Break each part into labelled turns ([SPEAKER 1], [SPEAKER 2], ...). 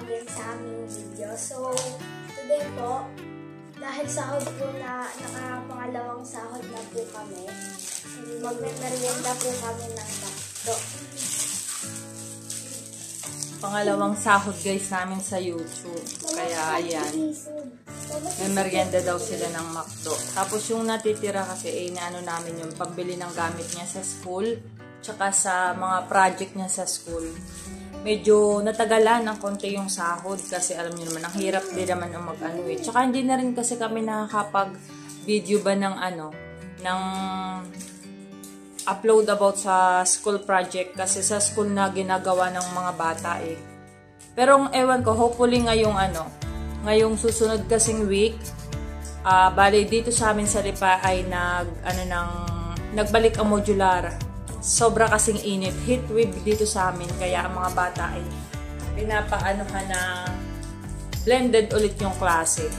[SPEAKER 1] again sa aming video. So, today po, dahil sahod po na nakapangalawang sahod na po kami, magme-merienda po kami ng McDo.
[SPEAKER 2] Pangalawang sahod guys namin sa YouTube. Kaya ayan. May merienda daw sila ng McDo. Tapos yung natitira kasi inaano namin yung pambili ng gamit niya sa school. Tsaka sa mga project niya sa school. Medyo natagalan ng konti yung sahod kasi alam niyo naman, ang hirap din naman ang mag-ano eh. Tsaka hindi na rin kasi kami nakakapag-video ba ng ng upload about sa school project kasi sa school na ginagawa ng mga bata eh. Pero ewan ko, hopefully ngayong susunod kasing week, bali dito sa amin sa Lipa ay nagbalik ang modular. Sobra kasing init, heat wave dito sa amin, kaya ang mga bata ay pinapaanohan na blended ulit yung klase.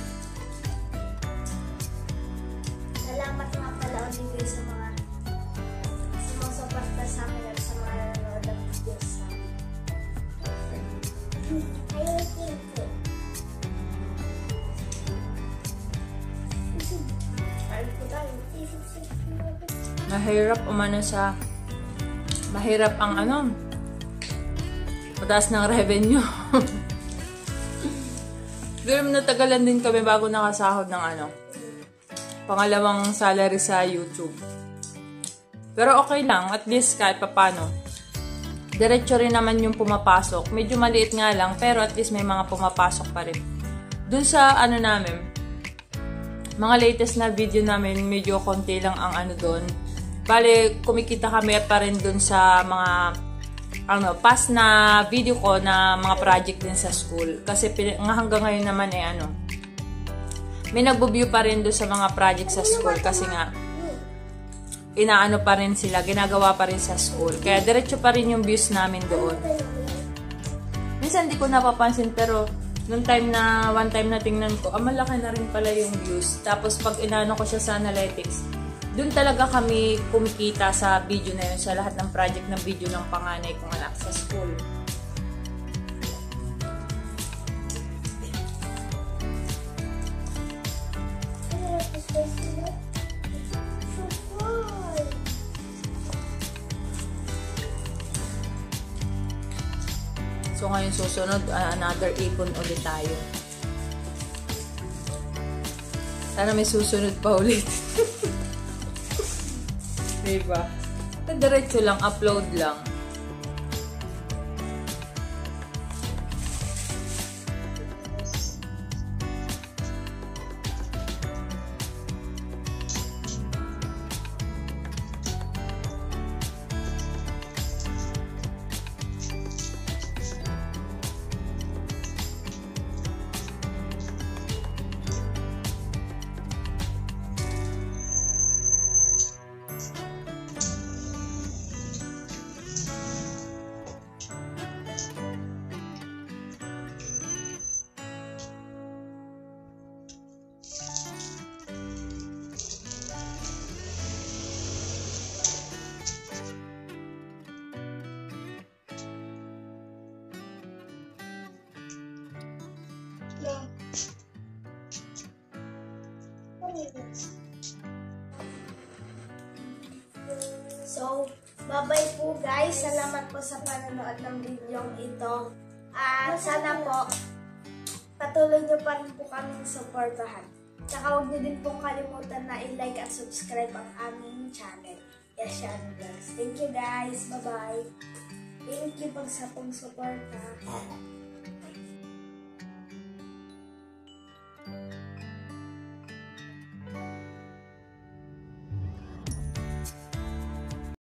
[SPEAKER 1] Salamat nga pala ulit kayo sa mga sumusuporta sa amin at sa mga nanonood ng videos sa amin.
[SPEAKER 2] Mahirap ang mataas ng revenue. Pero natagalan din kami bago nakasahod ng pangalawang salary sa YouTube. Pero okay lang, at least kahit papano. Diretso rin naman yung pumapasok. Medyo maliit nga lang, pero at least may mga pumapasok pa rin. Dun sa namin, mga latest na video namin, medyo konti lang ang doon. Bale, kumikita kami pa rin dun sa mga past na video ko na mga project din sa school. Kasi hanggang ngayon naman may nagbo-view pa rin dun sa mga project sa school kasi nga inaano pa rin sila, ginagawa pa rin sa school. Kaya diretso pa rin yung views namin doon. Minsan di ko napapansin pero one time na tingnan ko, malaki na rin pala yung views. Tapos pag inaano ko siya sa analytics, doon talaga kami kumikita sa video na yun, sa lahat ng project ng video ng panganay kong anak sa school. So ngayon susunod, another ipon ulit tayo. Sana may susunod pa ulit. Diba? Diretso lang, upload lang.
[SPEAKER 1] So, bye-bye po guys. Salamat po sa panonood ng video ito. At sana po, patuloy nyo pa rin po kaming supportahan. Tsaka huwag nyo din pong kalimutan na i-like at subscribe ang aming channel. Yes, yan guys. Thank you guys. Bye-bye. Thank you po sa pong suporta.